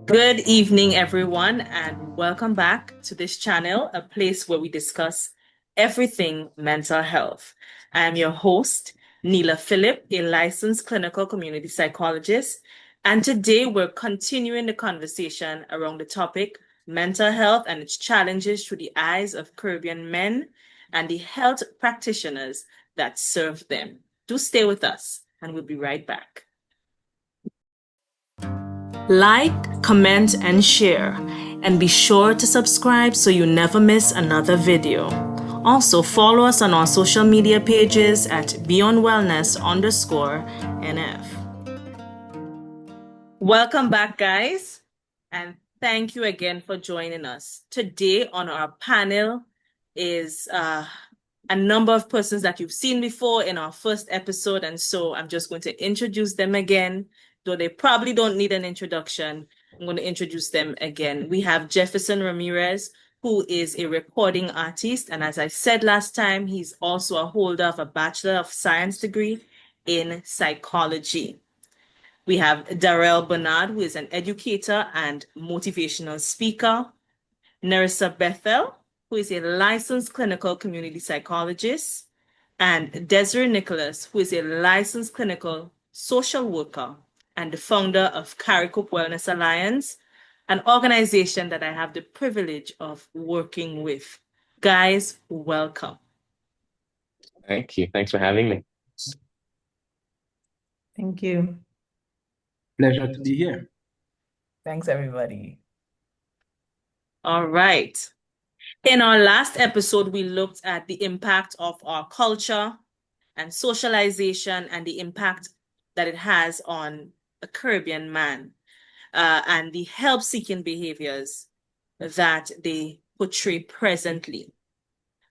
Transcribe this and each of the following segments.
Good evening, everyone, and welcome back to this channel, a place where we discuss everything mental health. I am your host, Neela Phillip, a licensed clinical community psychologist, and today we're continuing the conversation around the topic mental health and its challenges through the eyes of Caribbean men and the health practitioners that serve them. Do stay with us, and we'll be right back. Like, comment, and share, and be sure to subscribe so you never miss another video. Also, follow us on our social media pages at beyondwellness_NF. Welcome back, guys, and thank you again for joining us. Today on our panel is a number of persons that you've seen before in our first episode, and so I'm just going to introduce them again. Though they probably don't need an introduction, I'm going to introduce them again. We have Jeverson Ramirez, who is a recording artist. And as I said last time, he's also a holder of a Bachelor of Science degree in psychology. We have Daryl Bernard, who is an educator and motivational speaker. Nerissa Bethel, who is a licensed clinical community psychologist. And Desiree Nicholas, who is a licensed clinical social worker and the founder of Carricope Wellness Alliance, an organization that I have the privilege of working with. Guys, welcome. Thank you. Thanks for having me. Thank you. Pleasure to be here. Thanks, everybody. All right. In our last episode, we looked at the impact of our culture and socialization and the impact that it has on a Caribbean man and the help-seeking behaviors that they portray presently.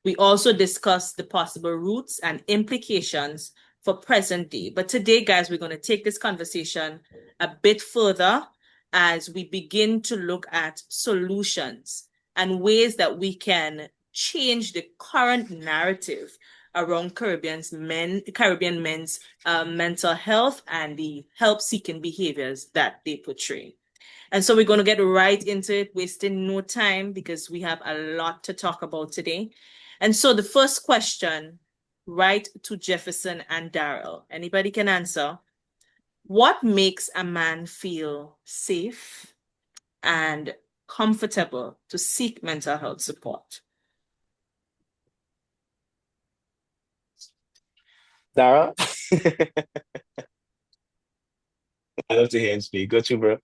We also discussed the possible roots and implications for present day. But today, guys, we're going to take this conversation a bit further as we begin to look at solutions and ways that we can change the current narrative around Caribbean men's mental health and the help-seeking behaviors that they portray. And so we're going to get right into it, wasting no time because we have a lot to talk about today. And so the first question, right to Jeverson and Daryl. Anybody can answer. What makes a man feel safe and comfortable to seek mental health support? Dara? I love to hear him speak. Go to, bro.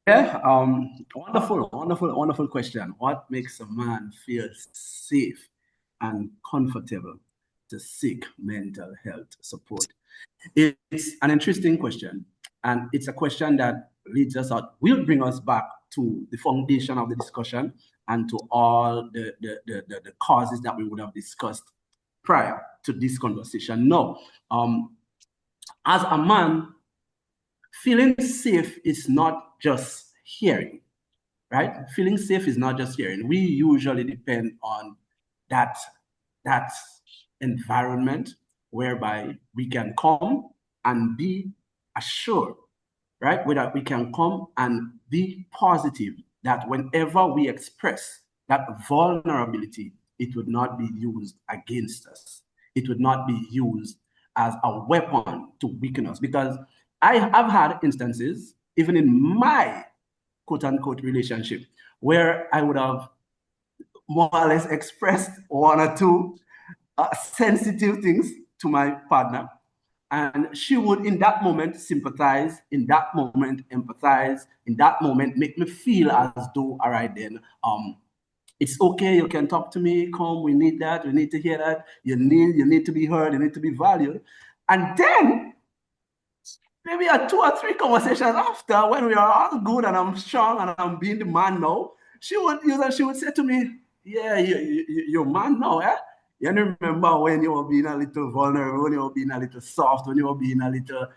Yeah, wonderful question. What makes a man feel safe and comfortable to seek mental health support? It's an interesting question, and it's a question that leads us out, will bring us back to the foundation of the discussion and to all the causes that we would have discussed prior to this conversation. No, as a man, feeling safe is not just hearing, right? Feeling safe is not just hearing. We usually depend on that environment whereby we can come and be assured, right? Whether we can come and be positive that whenever we express that vulnerability, it would not be used against us. It would not be used as a weapon to weaken us. Because I have had instances, even in my quote-unquote relationship, where I would have more or less expressed one or two sensitive things to my partner, and she would in that moment sympathize, in that moment empathize, in that moment make me feel as though, all right then, it's okay, you can talk to me, come, we need that, we need to hear that, you need to be heard, you need to be valued. And then maybe 2 or 3 conversations after, when we are all good and I'm strong and I'm being the man now, she would say to me, yeah, you're man now, eh? You remember when you were being a little vulnerable, when you were being a little soft, when you were being a little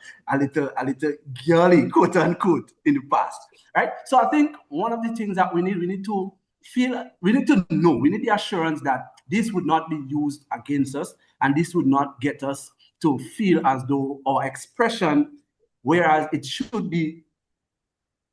girly, quote unquote, in the past, right? So I think one of the things that we need to feel, we need to know, we need the assurance that this would not be used against us, and this would not get us to feel as though our expression, whereas it should be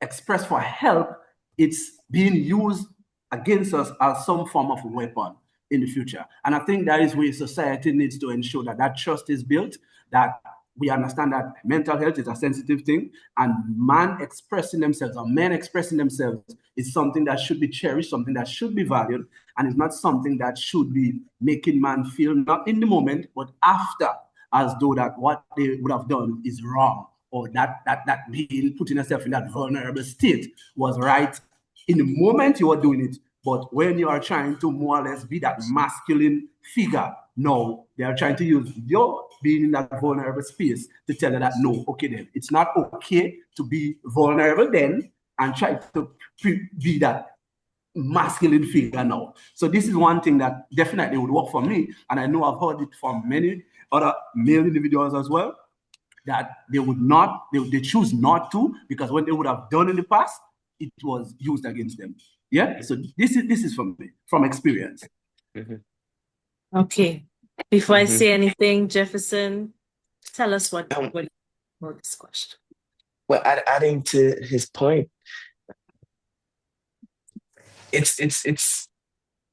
express for help, it's being used against us as some form of weapon in the future. And I think that is where society needs to ensure that that trust is built, that we understand that mental health is a sensitive thing, and man expressing themselves or men expressing themselves is something that should be cherished, something that should be valued, and it's not something that should be making man feel not in the moment, but after, as though that what they would have done is wrong, or that being putting yourself in that vulnerable state was right in the moment you are doing it. But when you are trying to more or less be that masculine figure, no, they are trying to use your being in that vulnerable space to tell you that no, okay then, it's not okay to be vulnerable then and try to be that masculine figure now. So this is one thing that definitely would work for me, and I know I've heard it from many other male individuals as well, that they would not, they choose not to, because what they would have done in the past, it was used against them. Yeah, so this is from me, from experience. Okay. Before I say anything, Jefferson, tell us what about this question. Well, adding to his point, it's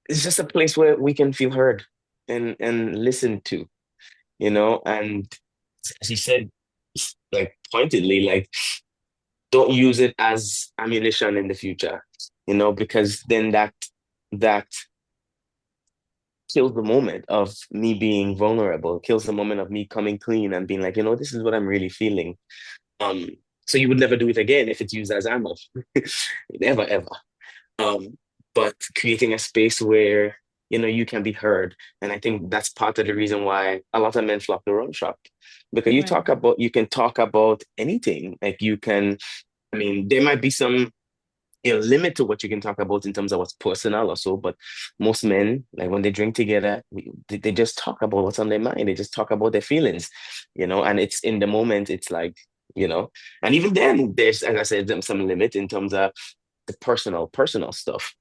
just a place where we can feel heard and listened to, and as he said, like pointedly, like don't use it as ammunition in the future, because then that kills the moment of me being vulnerable, kills the moment of me coming clean and being like, this is what I'm really feeling. So you would never do it again if it's used as ammo. Never, ever. But creating a space where, you can be heard. And I think that's part of the reason why a lot of men flock to Run Shop. Because you can talk about anything. Like there might be some limit to what you can talk about in terms of what's personal or so, but most men, like when they drink together, they just talk about what's on their mind. They just talk about their feelings, and it's in the moment, it's like, and even then there's, as I said, some limit in terms of the personal stuff,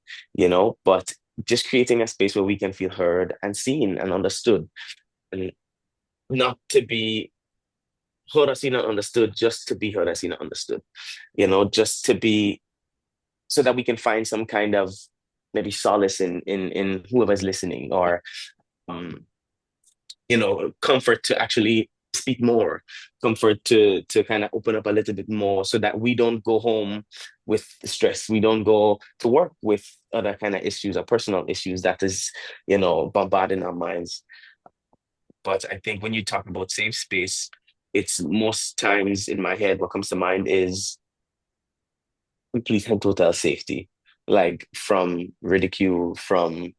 but just creating a space where we can feel heard and seen and understood, and not to be heard or seen and understood just to be heard and seen and understood, just to be, so that we can find some kind of maybe solace in whoever's listening, or comfort to actually speak more, comfort to kind of open up a little bit more, so that we don't go home with stress, we don't go to work with other kind of issues or personal issues that is bombarding our minds. But I think when you talk about safe space, it's most times in my head what comes to mind is complete and total safety, like from ridicule, from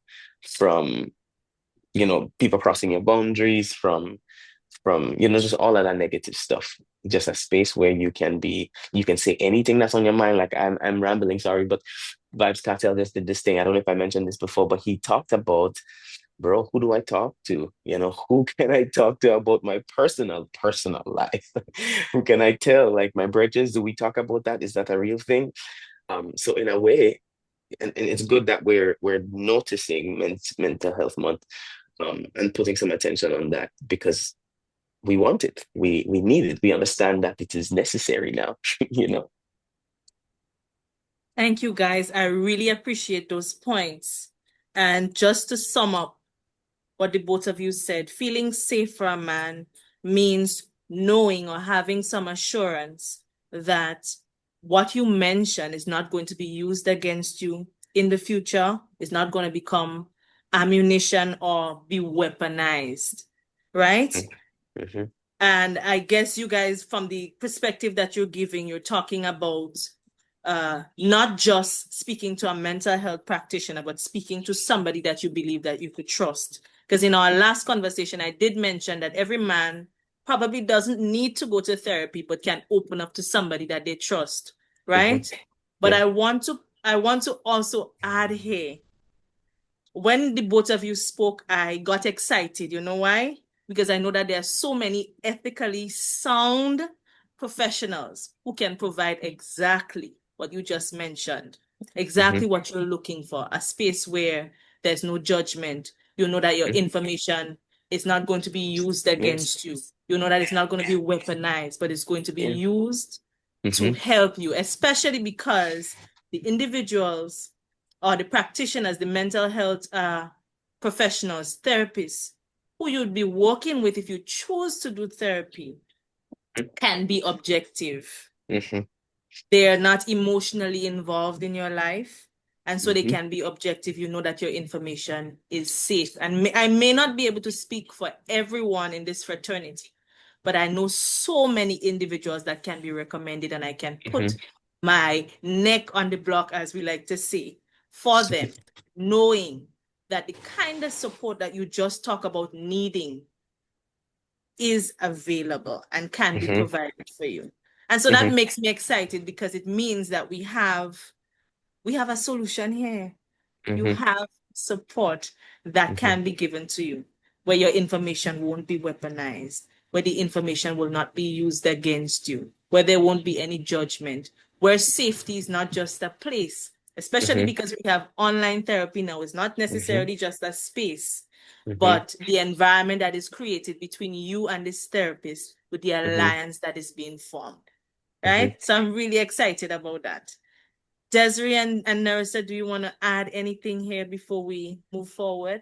people crossing your boundaries, from just all of that negative stuff. Just a space where you can say anything that's on your mind. Like I'm rambling, sorry, but Vibes Cartel just did this thing. I don't know if I mentioned this before, but he talked about, bro, who do I talk to? Who can I talk to about my personal life? Who can I tell? Like my bridges, do we talk about that? Is that a real thing? So in a way, and it's good that we're noticing mental health month, and putting some attention on that, because we want it, we need it, we understand that it is necessary now. Thank you, guys. I really appreciate those points. And just to sum up what the both of you said, feeling safe for a man means knowing or having some assurance that what you mention is not going to be used against you in the future, is not going to become ammunition or be weaponized, right? And I guess you guys, from the perspective that you're giving, you're talking about not just speaking to a mental health practitioner, but speaking to somebody that you believe that you could trust. Because in our last conversation, I did mention that every man probably doesn't need to go to therapy, but can open up to somebody that they trust, right? But I want to also add here, when the both of you spoke, I got excited. You know why? Because I know that there are so many ethically sound professionals who can provide exactly what you just mentioned, exactly what you're looking for, a space where there's no judgment. You know that your information is not going to be used against you. You know that it's not going to be weaponized, but it's going to be used to help you, especially because the individuals or the practitioners, the mental health professionals, therapists, who you'd be working with if you choose to do therapy can be objective. They are not emotionally involved in your life. And so they can be objective. You know that your information is safe. And I may not be able to speak for everyone in this fraternity, but I know so many individuals that can be recommended, and I can put my neck on the block, as we like to say, for them, knowing that the kind of support that you just talk about needing is available and can be provided for you. And so that makes me excited, because it means that we have a solution here. You have support that can be given to you, where your information won't be weaponized, where the information will not be used against you, where there won't be any judgment, where safety is not just a place, especially because we have online therapy now. It's not necessarily just a space, but the environment that is created between you and this therapist with the alliance that is being formed. Right? So I'm really excited about that. Desiree and Nerissa, do you want to add anything here before we move forward?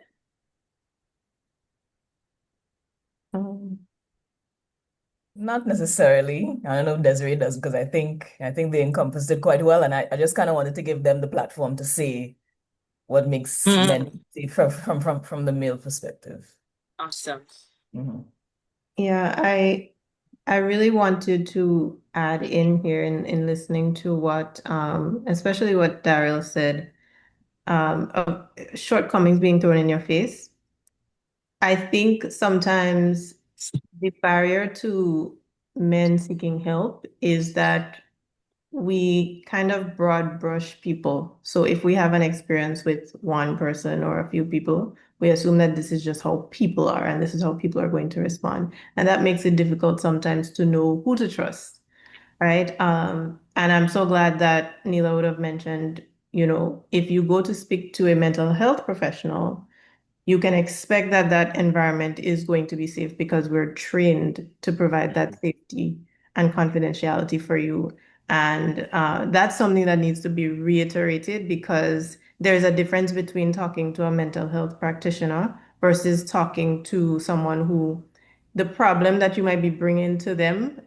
Not necessarily. I don't know if Desiree does, because I think they encompassed it quite well, and I just kind of wanted to give them the platform to say what makes men safe from the male perspective. Awesome. Yeah, I really wanted to add in here in listening to what, especially what Daryl said, of shortcomings being thrown in your face. I think sometimes the barrier to men seeking help is that we kind of broad brush people. So if we have an experience with one person or a few people, we assume that this is just how people are and this is how people are going to respond. And that makes it difficult sometimes to know who to trust, right? And I'm so glad that Neela would have mentioned, if you go to speak to a mental health professional, you can expect that that environment is going to be safe, because we're trained to provide that safety and confidentiality for you. And that's something that needs to be reiterated, because there's a difference between talking to a mental health practitioner versus talking to someone who the problem that you might be bringing to them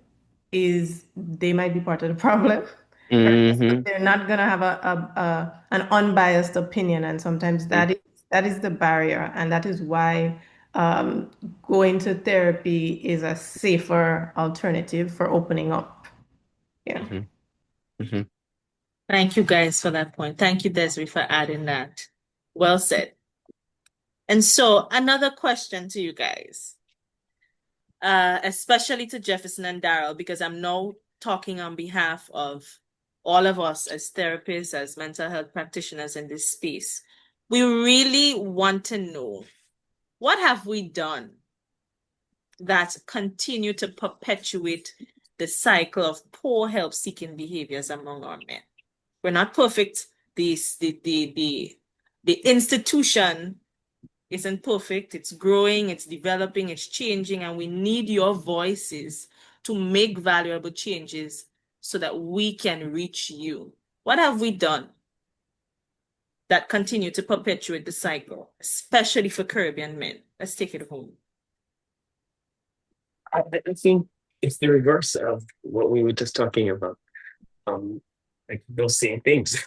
is they might be part of the problem. Right? So they're not going to have an unbiased opinion. And sometimes that is the barrier. And that is why going to therapy is a safer alternative for opening up. Yeah. Thank you guys for that point. Thank you, Desiree, for adding that. Well said. And so another question to you guys, especially to Jeverson and Daryl, because I'm now talking on behalf of all of us as therapists, as mental health practitioners in this space. We really want to know, what have we done that continue to perpetuate the cycle of poor help-seeking behaviors among our men? We're not perfect. The institution isn't perfect. It's growing, it's developing, it's changing, and we need your voices to make valuable changes so that we can reach you. What have we done that continue to perpetuate the cycle, especially for Caribbean men? Let's take it home. I think it's the reverse of what we were just talking about. Like those same things.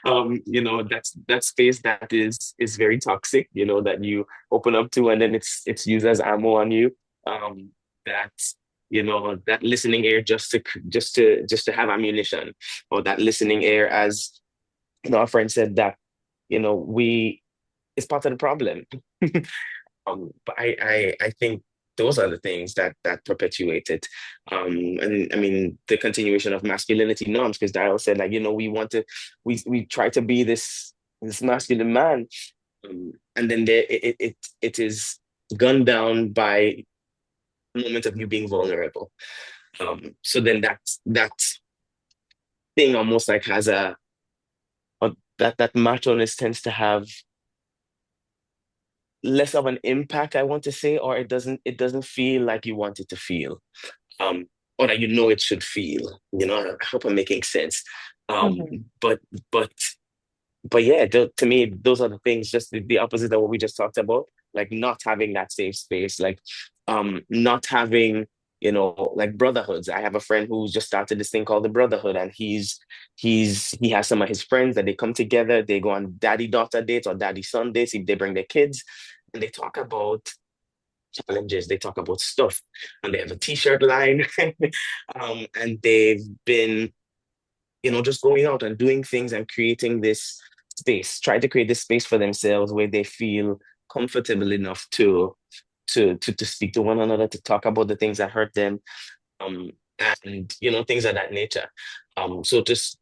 That space that is very toxic, that you open up to, and then it's used as ammo on you. That listening ear just to have ammunition, or that listening ear, as our friend said, that it's part of the problem. But I think those are the things that perpetuate it. And I mean, the continuation of masculinity norms, because Daryl said, like, we try to be this masculine man, and then it is gunned down by a moment of you being vulnerable. So then that thing almost like has that macho-ness tends to have less of an impact, I want to say, or it doesn't feel like you want it to feel. or that you know it should feel. I hope I'm making sense. Mhm. But but but yeah, to me, those are the things, just the opposite of what we just talked about, like not having that safe space, like not having, like brotherhoods. I have a friend who's just started this thing called the Brotherhood, and he has some of his friends that they come together, they go on daddy-daughter dates or daddy-son dates if they bring their kids, and they talk about challenges, they talk about stuff, and they have a t-shirt line. And they've been just going out and doing things and creating this space, try to create this space for themselves where they feel comfortable enough to speak to one another, to talk about the things that hurt them, um, and things of that nature. So just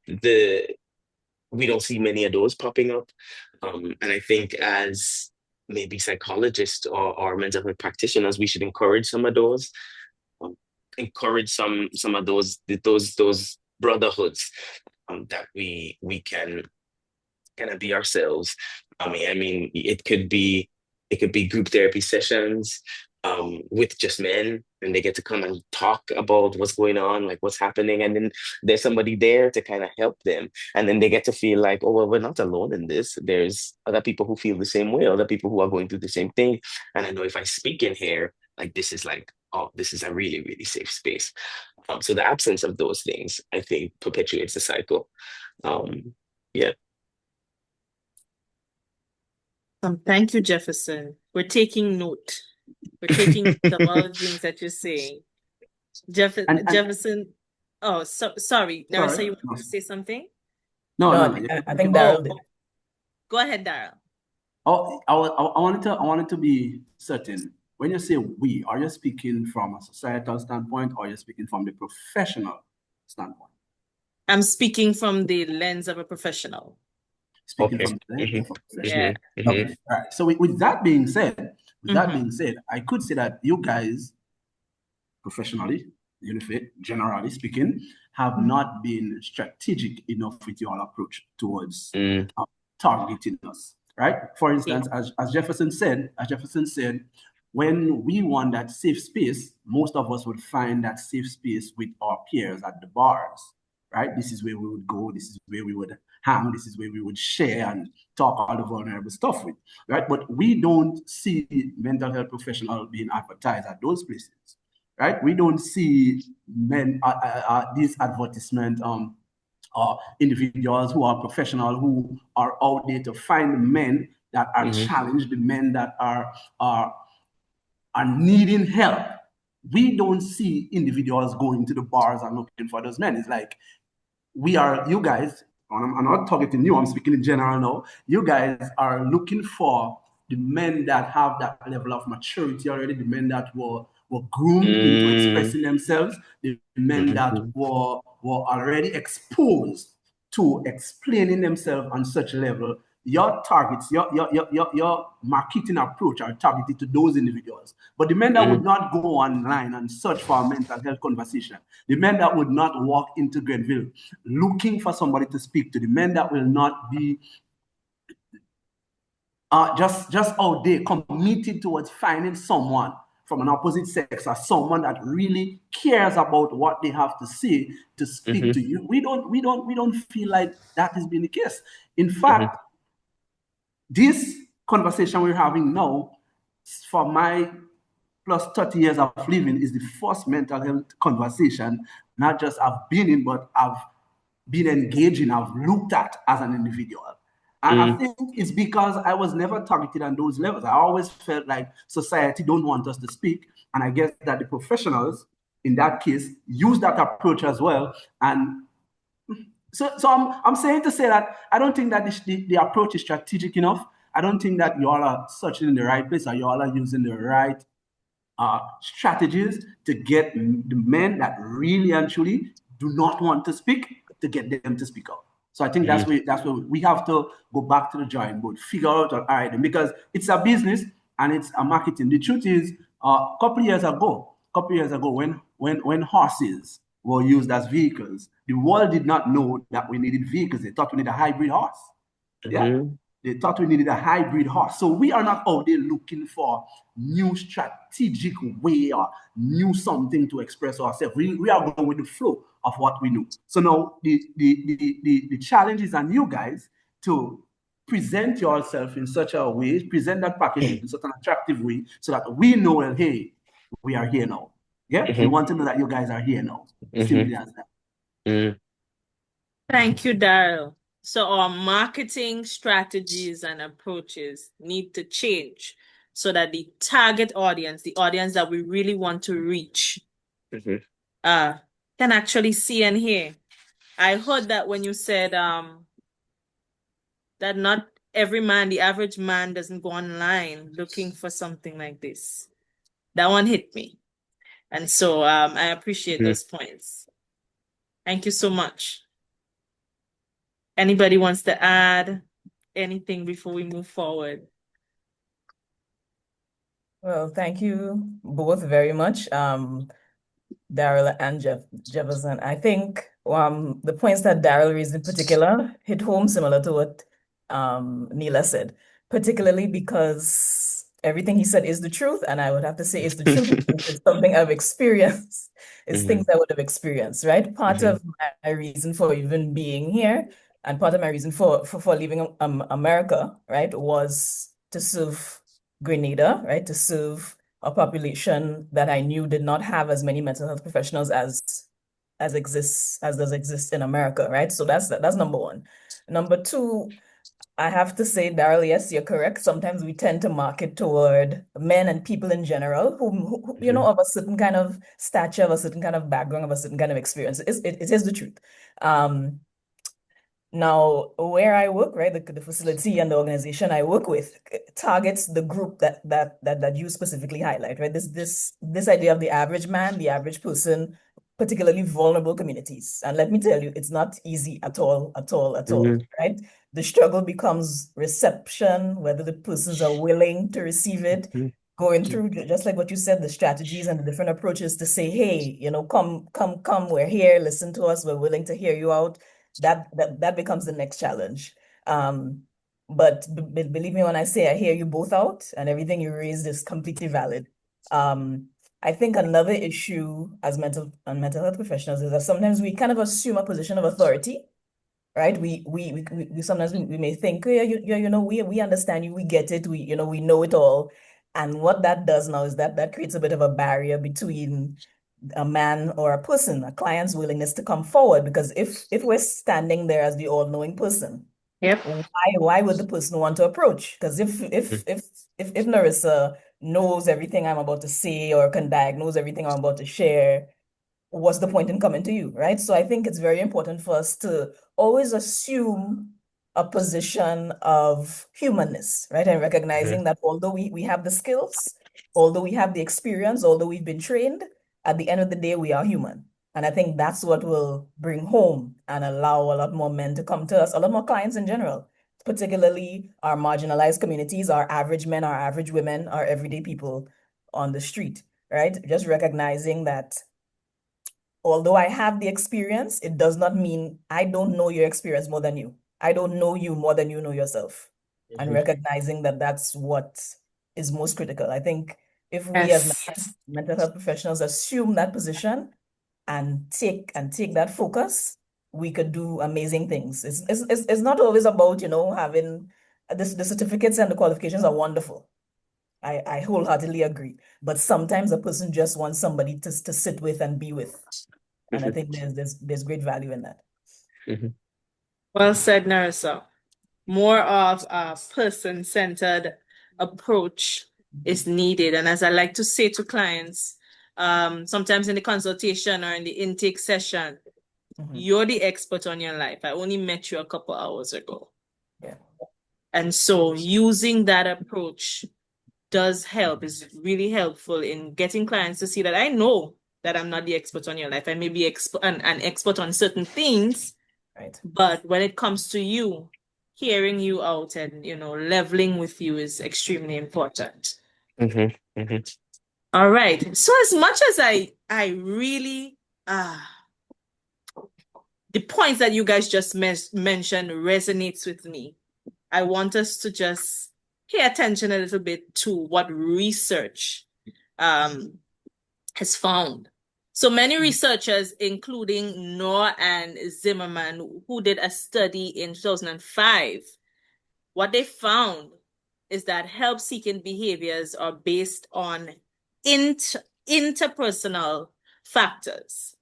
we don't see many of those popping up, and I think as maybe psychologists or mental health practitioners, we should encourage some of those, um, encourage some of those brotherhoods, that we can kind of be ourselves. I mean, it could be group therapy sessions, with just men, and they get to come and talk about what's going on, like what's happening, and then there's somebody there to kind of help them, and then they get to feel like, oh well, we're not alone in this. There's other people who feel the same way, other people who are going through the same thing, and I know if I speak in here, like this is like, oh, this is a really, really safe space. So the absence of those things, I think, perpetuates the cycle. Yeah. Thank you, Jefferson. We're taking note. We're taking note of all the things that you're saying. And Jefferson, oh, sorry. Daryl, so sorry, you wanted to say something? no, No, no, I no. think, You I can think go. Daryl did. Go ahead, Daryl. Oh, I wanted to be certain. When you say we, are you speaking from a societal standpoint, or are you speaking from the professional standpoint? I'm speaking from the lens of a professional. Speaking Okay. from the lens of a Yeah. professional. Mm-hmm. Okay. All right. So with that being said, Mhm. I could say that you guys, professionally, generally speaking, have not been strategic enough with your approach towards Mm, targeting us, right? For Okay. instance, as Jefferson said, when we want that safe space, most of us would find that safe space with our peers at the bars, right? This is where we would go. This is where we would hang. This is where we would share and talk all the vulnerable stuff with, right? But we don't see mental health professionals being advertised at those places, right? We don't see these advertisement individuals who are professional, who are out there to find men that are mm-hmm. challenged, the men that are needing help. We don't see individuals going to the bars and looking for those men. It's like you guys, I'm not targeting you, I'm speaking in general now. You guys are looking for the men that have that level of maturity already, the men that were groomed into Mm, expressing themselves, the men that mm-hmm. were already exposed to explaining themselves on such a level. Your targets, your marketing approach are targeted to those individuals. But the men that would Mm, not go online and search for a mental health conversation, the men that would not walk into Grenville looking for somebody to speak to, the men that will not be just out there committed towards finding someone from an opposite sex or someone that really cares about what they have to say to speak mm-hmm. to you. We don't feel like that has been the case. In Mm-hmm. fact, this conversation we're having now, for my plus 30 years of living, is the first mental health conversation, not just I've been in, but I've been engaged in, I've looked at as an individual. And I Mm, think it's because I was never targeted on those levels. I always felt like society don't want us to speak. And I guess that the professionals in that case use that approach as well. And so I'm saying to say that I don't think that the approach is strategic enough. I don't think that you all are searching in the right place, or you all are using the right strategies to get the men that really and truly do not want to speak, to get them to speak up. So I think mm-hmm. that's where we have to go back to the drawing board, figure out, all right, because it's a business and it's a marketing. The truth is, a couple years ago, when horses were used as vehicles, the world did not know that we needed vehicles. They thought we needed a hybrid horse. Yeah. Mm-hmm. They thought we needed a hybrid horse. So we are not out there looking for new strategic way or new something to express ourselves. We are going with the flow of what we know. So now the challenge is on you guys to present yourself in such a way, present that package in such an attractive way so that we know, well, hey, we are here now. Yeah, we want to know that you guys are here now. Simply as that. Thank you, Daryl. So our marketing strategies and approaches need to change so that the target audience, the audience that we really want to reach, can actually see and hear. I heard that when you said that not every man, the average man, doesn't go online looking for something like this. That one hit me. And so I appreciate those points. Thank you so much. Anybody wants to add anything before we move forward? Well, thank you both very much, Daryl and Jeverson. I think the points that Daryl raised in particular hit home, similar to what Neela said, particularly because everything he said is the truth, and I would have to say it's the truth. It's something I've experienced. It's things I would have experienced, right? Part of my reason for even being here, and part of my reason for leaving America, right, was to serve Grenada, right, to serve a population that I knew did not have as many mental health professionals as does exist in America, right? So that's number one. Number two, I have to say, Daryl, yes, you're correct. Sometimes we tend to market toward men and people in general who you know, of a certain kind of stature, of a certain kind of background, of a certain kind of experience. It is the truth. Now, where I work, right, the facility and the organization I work with targets the group that you specifically highlight, right? This idea of the average man, the average person, particularly vulnerable communities. And let me tell you, it's not easy at all, right? The struggle becomes reception, whether the persons are willing to receive it, going through, just like what you said, the strategies and the different approaches to say, hey, you know, come, we're here, listen to us, we're willing to hear you out. That becomes the next challenge. But believe me when I say I hear you both out, and everything you raised is completely valid. I think another issue as mental health professionals is that sometimes we kind of assume a position of authority, right? We sometimes we may think, oh, yeah, you know, we understand you, we get it, we know it all. And what that does now is that creates a bit of a barrier between a man or a person, a client's willingness to come forward. Because if we're standing there as the all-knowing person, yep, why would the person want to approach? Because if Narissa knows everything I'm about to say or can diagnose everything I'm about to share, what's the point in coming to you, right? So I think it's very important for us to always assume a position of humanness, right? And recognizing that although we have the skills, although we have the experience, although we've been trained, at the end of the day, we are human. And I think that's what will bring home and allow a lot more men to come to us, a lot more clients in general, particularly our marginalized communities, our average men, our average women, our everyday people on the street, right? Just recognizing that although I have the experience, it does not mean I don't know your experience more than you. I don't know you more than you know yourself. And recognizing that that's what is most critical. I think if we as mental health professionals assume that position and take that focus, we could do amazing things. It's not always about, you know, having the certificates and the qualifications are wonderful. I wholeheartedly agree. But sometimes a person just wants somebody to sit with and be with. And I think there's great value in that. Well said, Narissa. More of a person-centered approach is needed. And as I like to say to clients, sometimes in the consultation or in the intake session, you're the expert on your life. I only met you a couple hours ago. Yeah. And so using that approach does help, is really helpful in getting clients to see that I know that I'm not the expert on your life. I may be an expert on certain things, right? But when it comes to you, hearing you out and, you know, leveling with you is extremely important. All right. So as much as I really, the points that you guys just mentioned resonates with me. I want us to just pay attention a little bit to what research has found. So many researchers, including Noor and Zimmerman, who did a study in 2005, what they found is that help-seeking behaviors are based on interpersonal factors.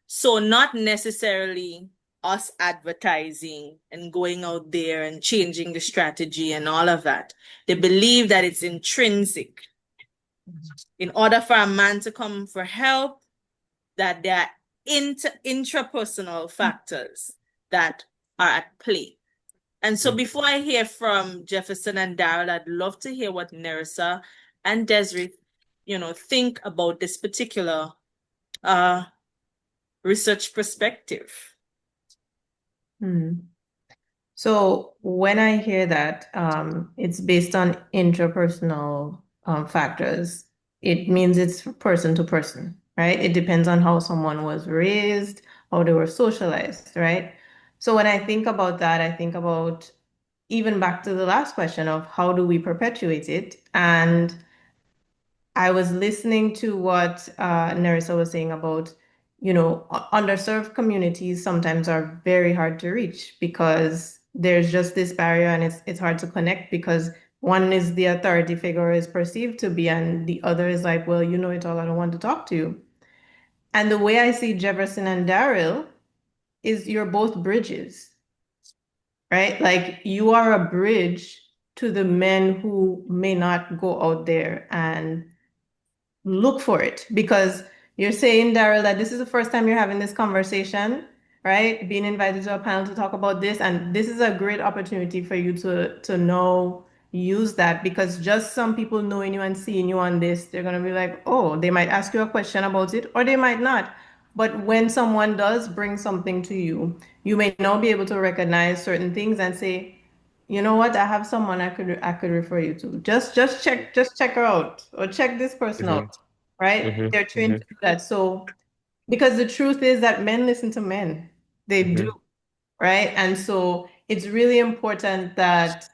So not necessarily us advertising and going out there and changing the strategy and all of that. They believe that it's intrinsic. In order for a man to come for help, that there are intrapersonal factors that are at play. And so before I hear from Jeverson and Daryl, I'd love to hear what Nerissa and Desiree, think about this particular research perspective. So when I hear that it's based on interpersonal factors, it means it's person to person, right? It depends on how someone was raised, how they were socialized, right? So when I think about that, I think about even back to the last question of how do we perpetuate it? And I was listening to what Nerissa was saying about, underserved communities sometimes are very hard to reach because there's just this barrier and it's hard to connect because one is the authority figure is perceived to be, and the other is like, well, you know it all, I don't want to talk to you. And the way I see Jeverson and Daryl is you're both bridges, right? Like you are a bridge to the men who may not go out there and look for it, because you're saying, Daryl, that this is the first time you're having this conversation, right? Being invited to a panel to talk about this, and this is a great opportunity for you to know, use that, because just some people knowing you and seeing you on this, they're gonna be like, oh, they might ask you a question about it, or they might not. But when someone does bring something to you, you may now be able to recognize certain things and say, you know what, I have someone I could refer you to. Just check her out, or check this person out, right? They're trained to do that. So because the truth is that men listen to men. They do, right? And so it's really important that,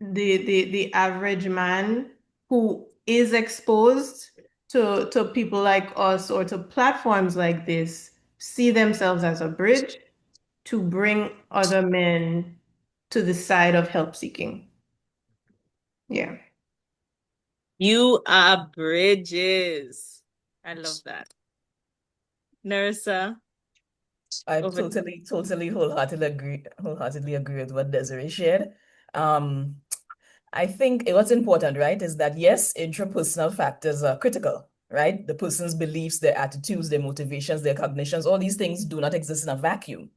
the average man who is exposed to people like us or to platforms like this see themselves as a bridge to bring other men to the side of help seeking. Yeah. You are bridges. I love that. Nerissa? I Over. totally wholeheartedly agree with what Desiree shared. I think what's important, right, is that yes, intrapersonal factors are critical, right? The person's beliefs, their attitudes, their motivations, their cognitions, all these things do not exist in a vacuum.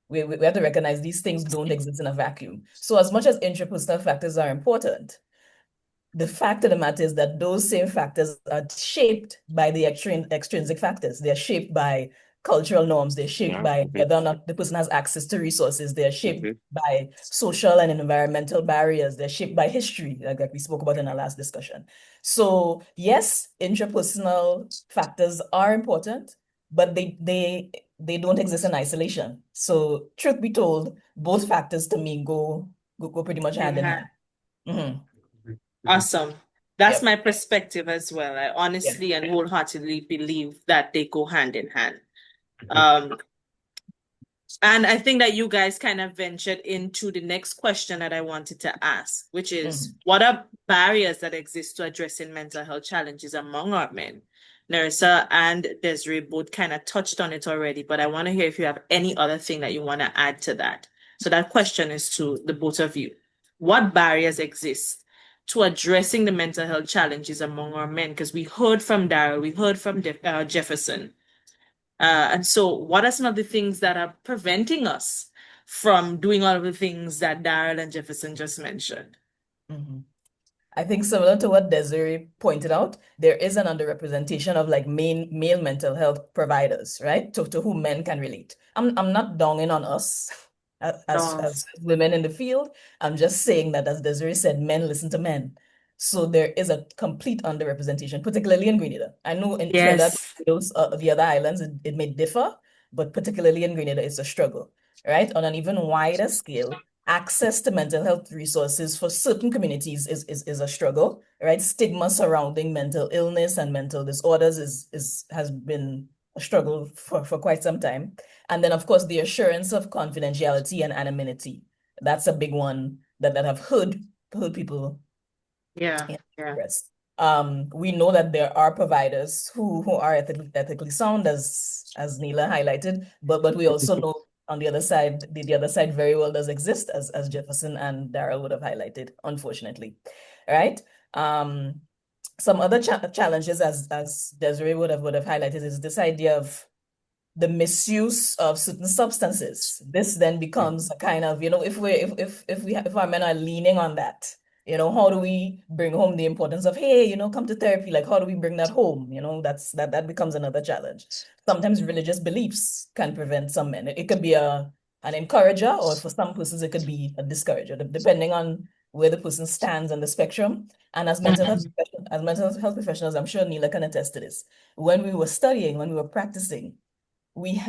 We have to recognize these things don't exist in a vacuum. So as much as intrapersonal factors are important, the fact of the matter is that those same factors are shaped by the extrinsic factors. They're shaped by cultural norms. They're shaped by whether or not the person has access to resources. They're shaped by social and environmental barriers. They're shaped by history, like we spoke about in our last discussion. So yes, intrapersonal factors are important, but they don't exist in isolation. So truth be told, both factors to me go pretty much hand in hand. Mm-hmm. Awesome. That's Yep. my perspective as well. I honestly and wholeheartedly believe that they go hand in hand. And I think that you guys kind of ventured into the next question that I wanted to ask, which is what are barriers that exist to addressing mental health challenges among our men? Nerissa and Desiree both kind of touched on it already, but I want to hear if you have any other thing that you want to add to that. So that question is to the both of you. What barriers exist to addressing the mental health challenges among our men? Because we heard from Daryl, we heard from Jeverson. And so what are some of the things that are preventing us from doing all of the things that Daryl and Jeverson just mentioned? I think similar to what Desiree pointed out, there is an underrepresentation of like male mental health providers, right? To whom men can relate. I'm not downing on us as women in the field. I'm just saying that, as Desiree said, men listen to men. So there is a complete underrepresentation, particularly in Grenada. I know in Trinidad, the other islands, it may differ, but particularly in Grenada, it's a struggle. right? On an even wider scale, access to mental health resources for certain communities is a struggle, right? Stigma surrounding mental illness and mental disorders has been a struggle for quite some time. And then, of course, the assurance of confidentiality and anonymity. That's a big one that have heard people Yeah. express. We know that there are providers who are ethically sound, as Neela highlighted, but we also know on the other side, the other side very well does exist, as Jefferson and Daryl would have highlighted, unfortunately, right? Some other challenges, as Desiree would have highlighted, is this idea of the misuse of certain substances. This then becomes a kind of, if our men are leaning on that, how do we bring home the importance of, hey, come to therapy? Like, how do we bring that home? That becomes another challenge. Sometimes religious beliefs can prevent some men. It could be an encourager, or for some persons, it could be a discourager, depending on where the person stands on the spectrum. And as mental health professionals, I'm sure Neela can attest to this. When we were studying, when we were practicing, we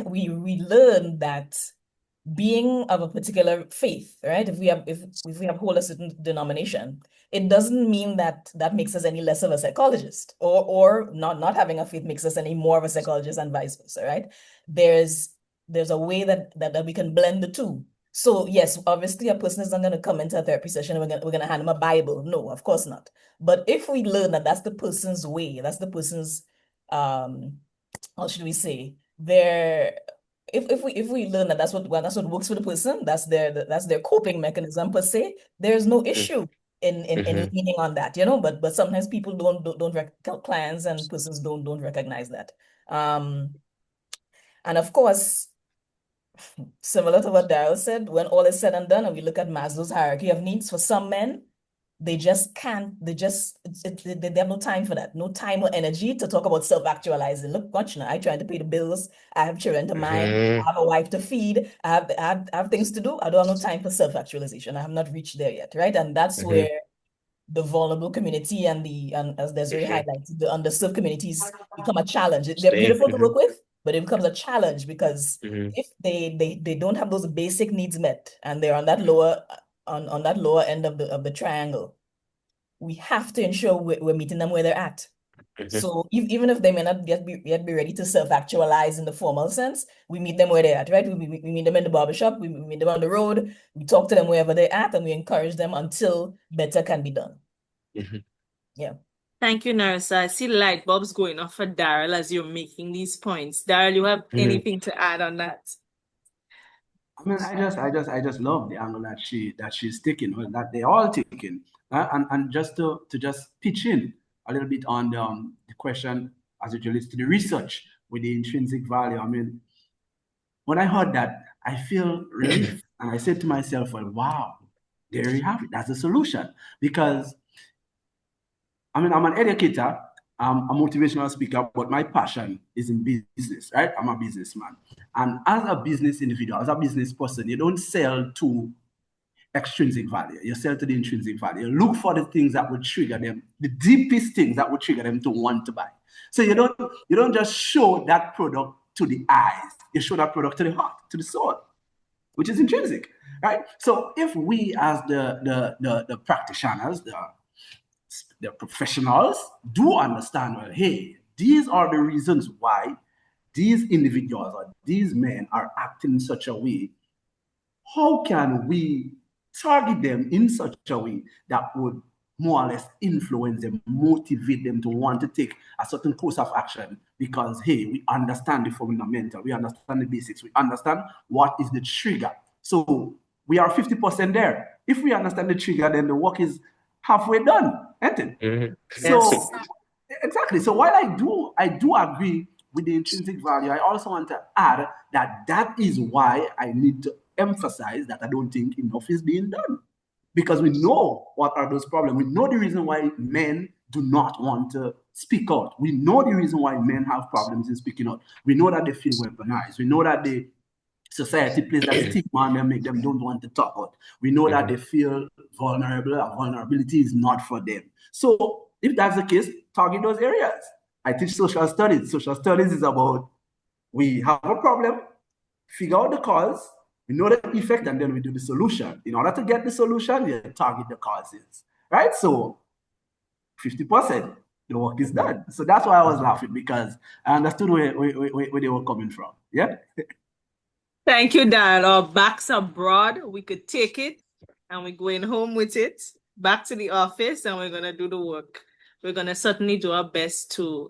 learned that being of a particular faith, right? If we have hold a certain denomination, it doesn't mean that makes us any less of a psychologist, or not having a faith makes us any more of a psychologist, and vice versa, right? There's a way that we can blend the two. So yes, obviously a person is not going to come into a therapy session and we're gonna hand them a Bible. No, of course not. But if we learn that that's the person's way, that's the person's how should we say, if we learn that that's what works for the person, that's their coping mechanism per se, there's no issue in leaning on that, but sometimes people clients and persons don't recognize that. And of course, similar to what Daryl said, when all is said and done, and we look at Maslow's hierarchy of needs, for some men, they just can't, they have no time for that, no time or energy to talk about self-actualizing. Look, watch now, I trying to pay the bills, I have children to mind, I have a wife to feed, I have things to do. I don't have no time for self-actualization. I have not reached there yet, right? And that's where the vulnerable community and as Desiree highlighted, the underserved communities become a challenge. They're beautiful to work with, but it becomes a challenge because if they don't have those basic needs met and they're on that lower end of the triangle, we have to ensure we're meeting them where they're at. So even if they may not yet be ready to self-actualize in the formal sense, we meet them where they're at, right? We meet them in the barbershop, we meet them on the road, we talk to them wherever they're at, and we encourage them until better can be done. Yeah. Thank you, Narissa. I see light bulbs going off for Daryl as you're making these points. Daryl, you have anything to add on that? I mean, I just love the angle that she's taking, or that they're all taking, and just to just pitch in a little bit on the question as it relates to the research with the intrinsic value. I mean, when I heard that, I feel relief, and I said to myself, "Well, wow, there you have it. That's the solution." Because I mean, I'm an educator, I'm a motivational speaker, but my passion is in business, right? I'm a businessman. And as a business individual, as a business person, you don't sell to extrinsic value. You sell to the intrinsic value. You look for the things that would trigger them, the deepest things that would trigger them to want to buy. So you don't just show that product to the eyes. You show that product to the heart, to the soul, which is intrinsic, right? So if we as the practitioners, the professionals do understand, well, hey, these are the reasons why these individuals or these men are acting in such a way. How can we target them in such a way that would more or less influence them, motivate them to want to take a certain course of action? Because, hey, we understand the fundamental, we understand the basics, we understand what is the trigger. So we are 50% there. If we understand the trigger, then the work is halfway done, isn't it? So exactly. So while I do agree with the intrinsic value, I also want to add that is why I need to emphasize that I don't think enough is being done. Because we know what are those problems. We know the reason why men do not want to speak out. We know the reason why men have problems in speaking out. We know that they feel weaponized. We know that the society places that stigma on them, make them don't want to talk out. We know that they feel vulnerable, and vulnerability is not for them. So if that's the case, target those areas. I teach social studies. Social studies is about, we have a problem, figure out the cause, We know the effect, and then we do the solution. In order to get the solution, you target the causes, right? So 50%, the work is done. So that's why I was laughing, because I understood where they were coming from. Yeah. Thank you, Daryl. Our backs are broad. We could take it and we're going home with it, back to the office, and we're going to do the work. We're going to certainly do our best to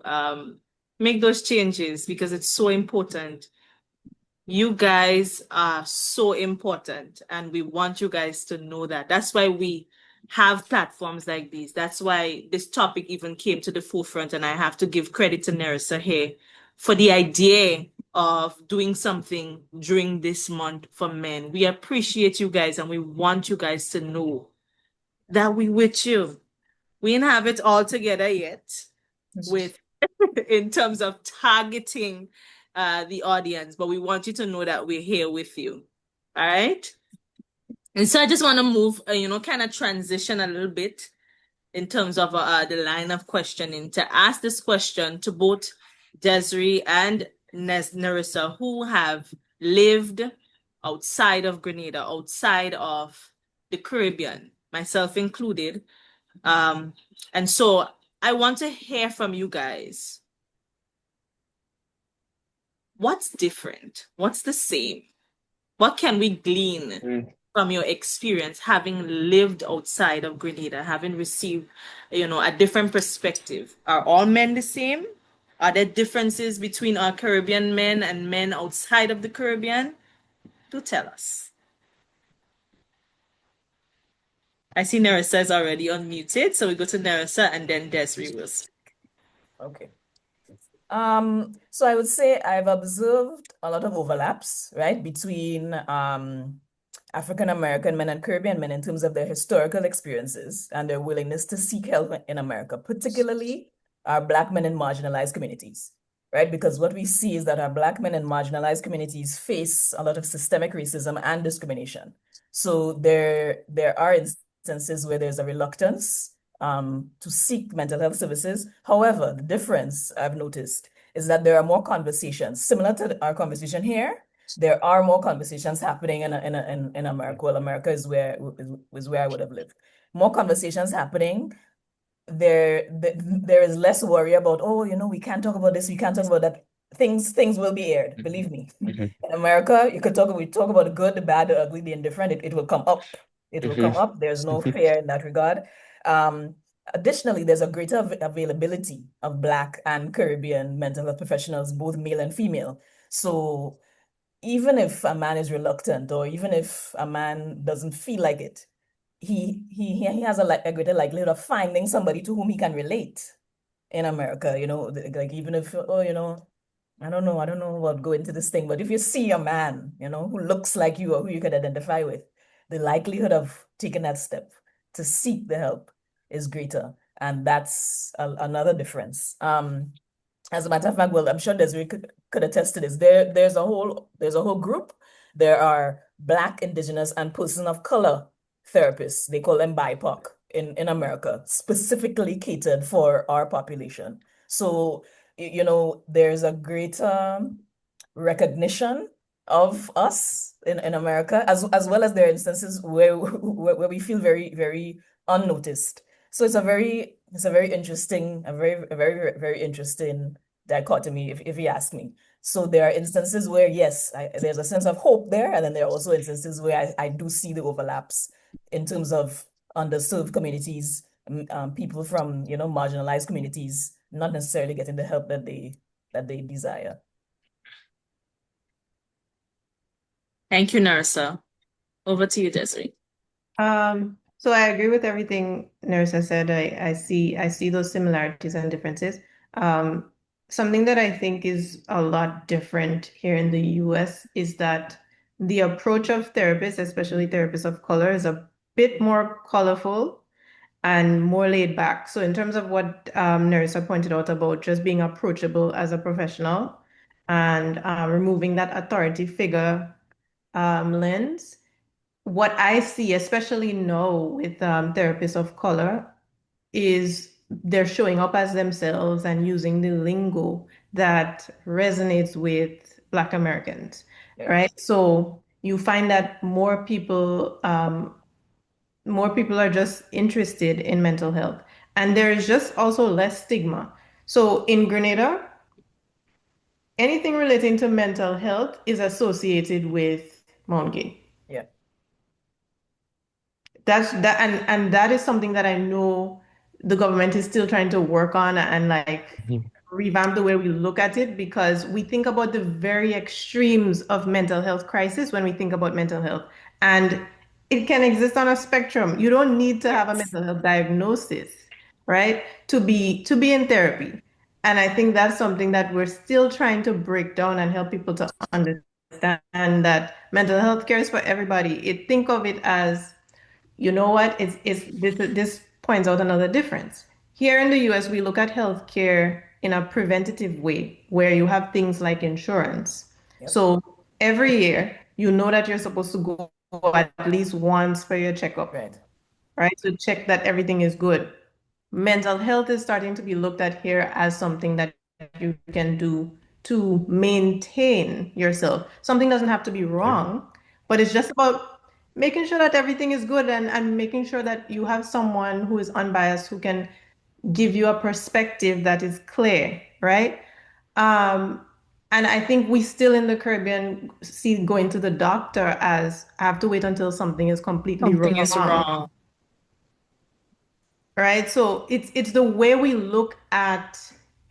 make those changes because it's so important. You guys are so important, and we want you guys to know that. That's why we have platforms like these. That's why this topic even came to the forefront, and I have to give credit to Nerissa here for the idea of doing something during this month for men. We appreciate you guys, and we want you guys to know that we with you. We didn't have it all together yet with in terms of targeting the audience, but we want you to know that we're here with you. All right. And so I just want to move, kind of transition a little bit in terms of the line of questioning to ask this question to both Desiree and Nerissa, who have lived outside of Grenada, outside of the Caribbean, myself included. And so I want to hear from you guys. What's different? What's the same? What can we glean from your experience having lived outside of Grenada, having received, a different perspective? Are all men the same? Are there differences between our Caribbean men and men outside of the Caribbean? Do tell us. I see Nerissa is already unmuted, so we go to Nerissa and then Desiree will speak. Okay. So I would say I've observed a lot of overlaps, right, between African American men and Caribbean men in terms of their historical experiences and their willingness to seek help in America, particularly our Black men in marginalized communities, right? Because what we see is that our Black men in marginalized communities face a lot of systemic racism and discrimination. So there are instances where there's a reluctance to seek mental health services. However, the difference I've noticed is that there are more conversations similar to our conversation here. There are more conversations happening in America. Well, America is where I would have lived. More conversations happening. There is less worry about, we can't talk about this, we can't talk about that. Things will be aired. Believe me. In America, we talk about the good, the bad, the ugly, the indifferent. It will come up. It will come up. There's no fear in that regard. Additionally, there's a greater availability of Black and Caribbean mental health professionals, both male and female. So even if a man is reluctant, or even if a man doesn't feel like it, he has a greater likelihood of finding somebody to whom he can relate in America. Like even if, I don't know what go into this thing, but if you see a man, who looks like you or who you could identify with, the likelihood of taking that step to seek the help is greater. And that's another difference. As a matter of fact, well, I'm sure Desiree could attest to this. There's a whole group. There are Black, Indigenous, and person of color therapists. They call them BIPOC in America, specifically catered for our population. So, there's a greater recognition of us in America, as well as there are instances where we feel very, very unnoticed. So it's a very interesting, a very interesting dichotomy, if you ask me. So there are instances where, yes, there's a sense of hope there, and then there are also instances where I do see the overlaps in terms of underserved communities, people from marginalized communities, not necessarily getting the help that they desire. Thank you, Nerissa. Over to you, Desiree. So I agree with everything Nerissa said. I see those similarities and differences. Something that I think is a lot different here in the US is that the approach of therapists, especially therapists of color, is a bit more colorful and more laid back. So in terms of what Nerissa pointed out about just being approachable as a professional and removing that authority figure lens, what I see, especially now with therapists of color, is they're showing up as themselves and using the lingo that resonates with Black Americans, right? So, you find that more people are just interested in mental health. And there is just also less stigma. So in Grenada, anything relating to mental health is associated with Mount Gay. Yeah. And that is something that I know the government is still trying to work on and like revamp the way we look at it, because we think about the very extremes of mental health crisis when we think about mental health. And it can exist on a spectrum. You don't need to have a mental health diagnosis, right? To be in therapy. And I think that's something that we're still trying to break down and help people to understand that mental health care is for everybody. Think of it as, you know what? This points out another difference. Here in the US, we look at healthcare in a preventative way where you have things like insurance. Yep. So every year, you know that you're supposed to go at least once for your checkup, Right. right? To check that everything is good. Mental health is starting to be looked at here as something that you can do to maintain yourself. Something doesn't have to be wrong, but it's just about making sure that everything is good and making sure that you have someone who is unbiased who can give you a perspective that is clear, right? Um, and I think we still in the Caribbean see going to the doctor as I have to wait until something is completely Something is wrong. wrong. Right. So it's the way we look at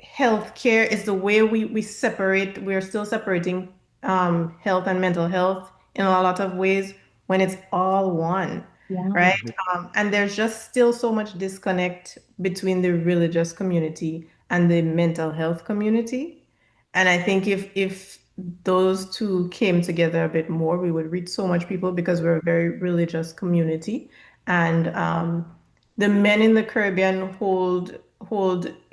healthcare, is the way we separate, we're still separating health and mental health in a lot of ways when it's all one, Yeah. right? And there's just still so much disconnect between the religious community and the mental health community. And I think if those two came together a bit more, we would reach so much people because we're a very religious community. And the men in the Caribbean hold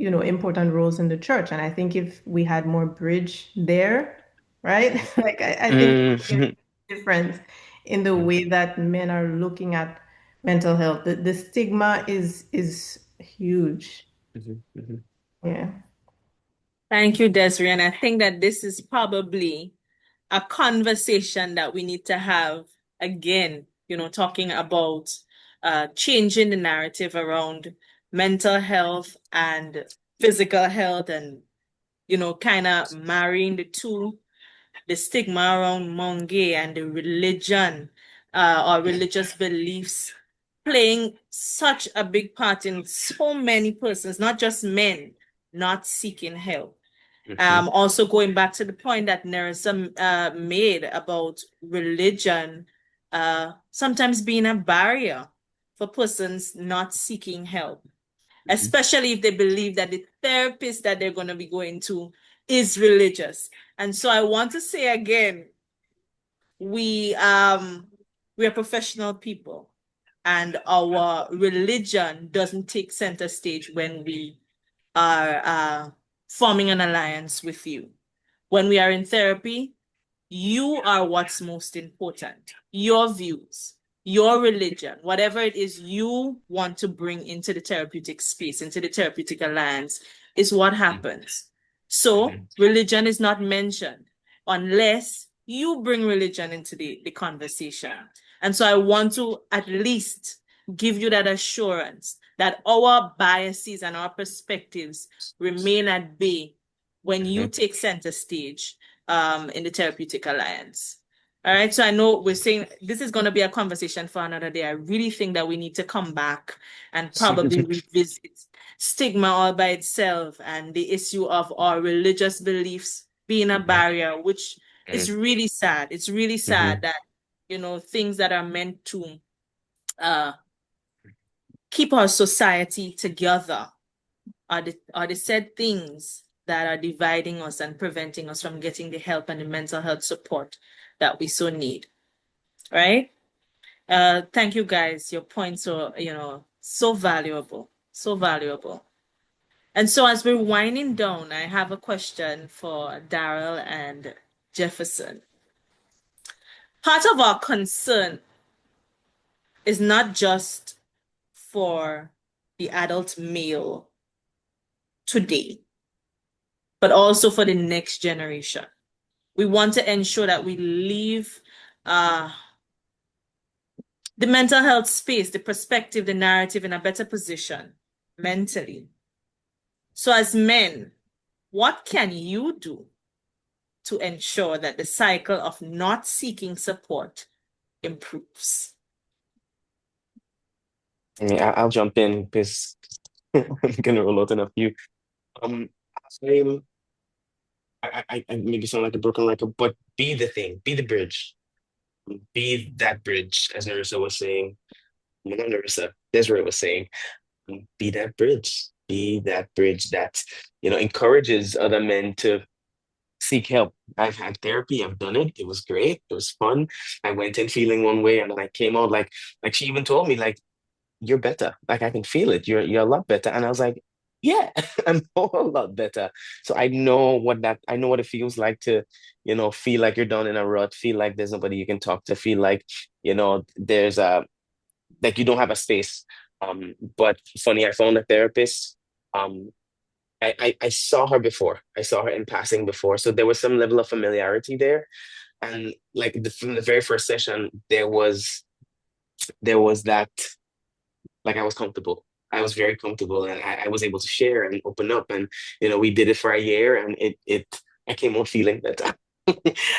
important roles in the church. And I think if we had more bridge there, right? Like I think there's a difference in the way that men are looking at mental health. The stigma is huge. Yeah. Thank you, Desiree. And I think that this is probably a conversation that we need to have again, talking about changing the narrative around mental health and physical health and, kind of marrying the two, the stigma around Monge and the religion or religious beliefs playing such a big part in so many persons, not just men, not seeking help. Also going back to the point that Nerissa made about religion sometimes being a barrier for persons not seeking help, especially if they believe that the therapist that they're going to be going to is religious. And so I want to say again, we are professional people, and our religion doesn't take center stage when we are forming an alliance with you. When we are in therapy, you are what's most important. Your views, your religion, whatever it is you want to bring into the therapeutic space, into the therapeutic alliance, is what happens. So religion is not mentioned unless you bring religion into the conversation. And so I want to at least give you that assurance that our biases and our perspectives remain at bay when you take center stage in the therapeutic alliance. All right, so I know we're saying this is going to be a conversation for another day. I really think that we need to come back and probably revisit stigma all by itself and the issue of our religious beliefs being a barrier, which is really sad. It's really sad that, things that are meant to keep our society together are the said things that are dividing us and preventing us from getting the help and the mental health support that we so need. Right? Thank you guys. Your points are, so valuable. So valuable. And so as we're winding down, I have a question for Daryl and Jeverson. Part of our concern is not just for the adult male today, but also for the next generation. We want to ensure that we leave uh, the mental health space, the perspective, the narrative in a better position mentally. So as men, what can you do to ensure that the cycle of not seeking support improves? I'll jump in because I'm gonna roll out in a few. Um, I'm, I maybe sound like a broken record, but be the thing, be the bridge, be that bridge, as Narissa was saying. Not Narissa, Desiree was saying, be that bridge, be that bridge that, encourages other men to seek help. I've had therapy, I've done it. It was great. It was fun. I went in feeling one way and then I came out like she even told me, like, you're better. Like I can feel it. You're a lot better. And I was like, yeah, I'm a whole lot better. So I know what it feels like to, feel like you're down in a rut, feel like there's nobody you can talk to, feel like, there's like you don't have a space. But funny, I found a therapist. Um, I saw her before. I saw her in passing before. So there was some level of familiarity there. And like from the very first session, there was that, like I was comfortable. I was very comfortable and I was able to share and open up. And we did it for a year and it I came out feeling better.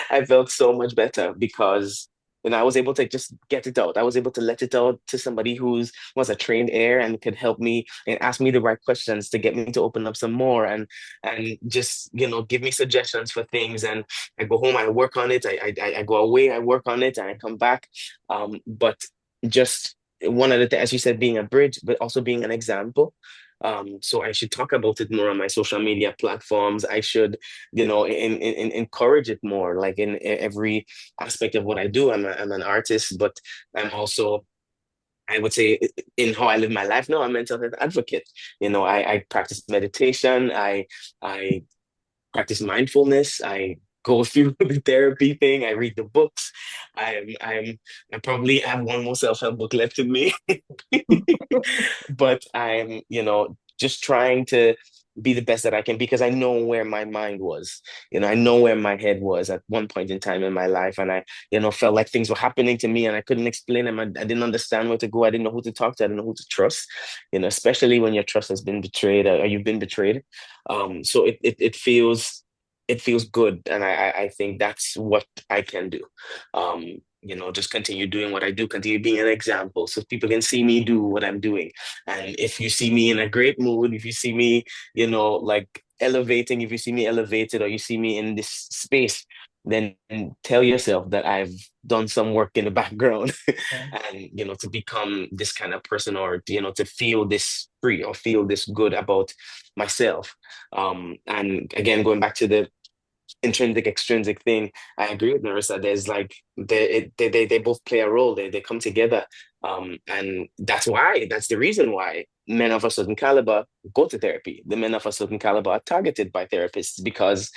I felt so much better because I was able to just get it out. I was able to let it out to somebody who's was a trained air and could help me and ask me the right questions to get me to open up some more and just give me suggestions for things. And I go home, I work on it. I go away, I work on it, and I come back. But just one of the things, as you said, being a bridge, but also being an example. So I should talk about it more on my social media platforms. I should, encourage it more, like in every aspect of what I do. I'm an artist, but I'm also, I would say, in how I live my life now, I'm a mental health advocate. I practice meditation. I practice mindfulness. I go through the therapy thing. I read the books. I probably have one more self-help book left in me. But I'm, just trying to be the best that I can because I know where my mind was. I know where my head was at one point in time in my life. And I, felt like things were happening to me and I couldn't explain them. I didn't understand where to go. I didn't know who to talk to. I didn't know who to trust, especially when your trust has been betrayed or you've been betrayed. So it feels good. And I think that's what I can do. Just continue doing what I do, continue being an example so people can see me do what I'm doing. And if you see me in a great mood, if you see me, like elevating, if you see me elevated or you see me in this space, then tell yourself that I've done some work in the background Yeah. and, to become this kind of person or, to feel this free or feel this good about myself. And again, going back to the intrinsic extrinsic thing, I agree with Marissa. There's like they both play a role. They come together, and that's the reason why men of a certain caliber go to therapy. The men of a certain caliber are targeted by therapists because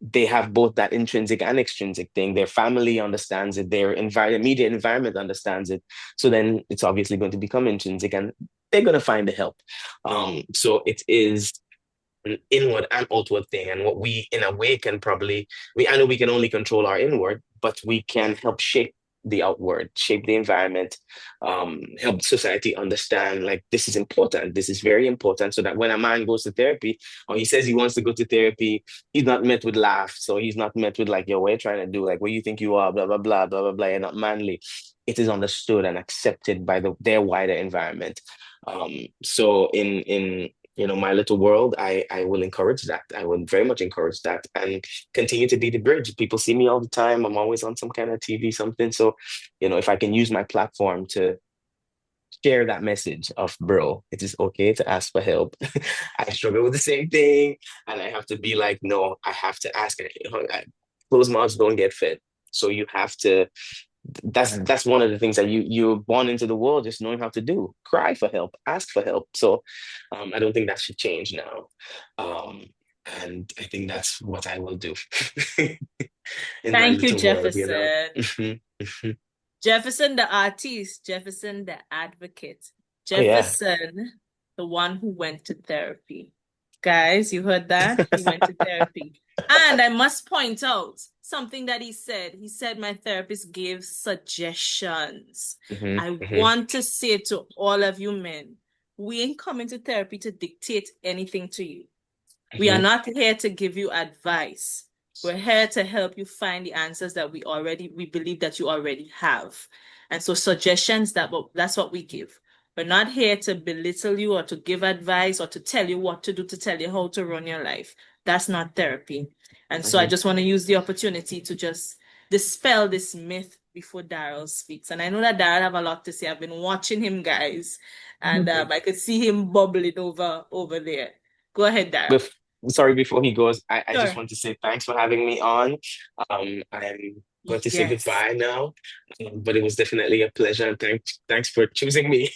they have both that intrinsic and extrinsic thing. Their family understands it. Their immediate environment understands it. So then it's obviously going to become intrinsic, and they're going to find the help. So it is an inward and outward thing. And what we, in a way, I know we can only control our inward, but we can help shape the outward, shape the environment, help society understand like this is important. This is very important. So that when a man goes to therapy or he says he wants to go to therapy, he's not met with laughs. So he's not met with like, yo, what are you trying to do? Like, what do you think you are? Blah, blah, blah, blah, blah, blah. You're not manly. It is understood and accepted by their wider environment. So in my little world, I will encourage that. I will very much encourage that and continue to be the bridge. People see me all the time. I'm always on some kind of TV, something. So, if I can use my platform to share that message of, bro, it is okay to ask for help. I struggle with the same thing. And I have to be like, no, I have to ask. Closed mouths don't get fed. So you have to that's one of the things that you're born into the world just knowing how to do. Cry for help, ask for help. So I don't think that should change now. And I think that's what I will do in my Thank you, little world, Jefferson. Mhm, mhm. Jefferson, the artist, Jefferson, the advocate, Oh yeah. Jefferson, the one who went to therapy. Guys, you heard that? He went to therapy. And I must point out something that he said. He said my therapist gave suggestions. I want to say to all of you men, we ain't coming to therapy to dictate anything to you. We are not here to give you advice. We're here to help you find the answers that we believe that you already have. And so suggestions, that's what we give. We're not here to belittle you or to give advice or to tell you what to do, to tell you how to run your life. That's not therapy. And so I just want to use the opportunity to just dispel this myth before Daryl speaks. And I know that Daryl have a lot to say. I've been watching him, guys, and I could see him bubbling over there. Go ahead, Daryl. Sorry, before he goes, I Sure. just want to say thanks for having me on. I'm going to say goodbye now, but it was definitely a pleasure, and thanks for choosing me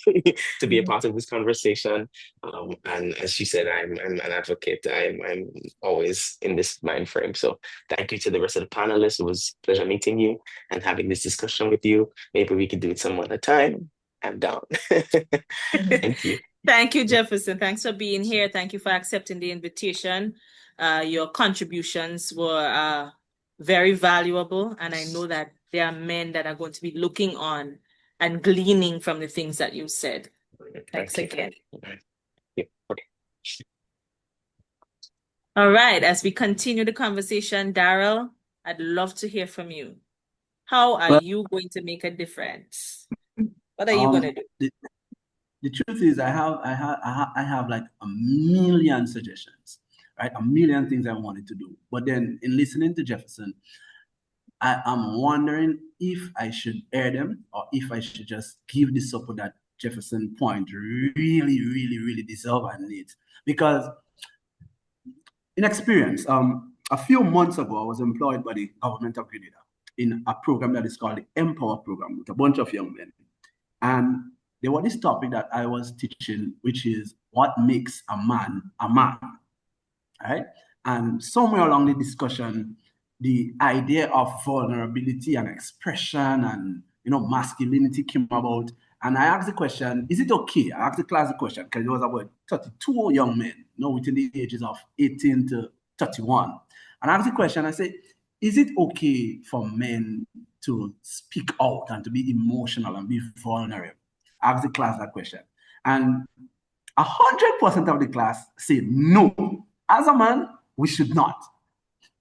to be a part of this conversation. And as she said, I'm an advocate. I'm always in this mind frame. So thank you to the rest of the panelists. It was a pleasure meeting you and having this discussion with you. Maybe we could do it some other time. I'm down. Thank you. Thank you, Jefferson. Thanks for being here. Thank you for accepting the invitation. Your contributions were very valuable, and I know that there are men that are going to be looking on and gleaning from the things that you said. Thanks again. All right, as we continue the conversation, Daryl, I'd love to hear from you. How are you going to make a difference? What are you going to do? The truth is, I have like a million suggestions, right? A million things I wanted to do. But then in listening to Jefferson, I'm wondering if I should air them or if I should just give the support that Jefferson point really deserve and need. Because in experience, a few months ago, I was employed by the government of Grenada in a program that is called the Empower Program with a bunch of young men. And there was this topic that I was teaching, which is what makes a man, right? And somewhere along the discussion, the idea of vulnerability and expression and masculinity came about. And I asked the question, is it okay? I asked the class the question, because it was about 32 young men, within the ages of 18 to 31. And I asked the question, I said, is it okay for men to speak out and to be emotional and be vulnerable? I asked the class that question. And 100% of the class said no. As a man, we should not.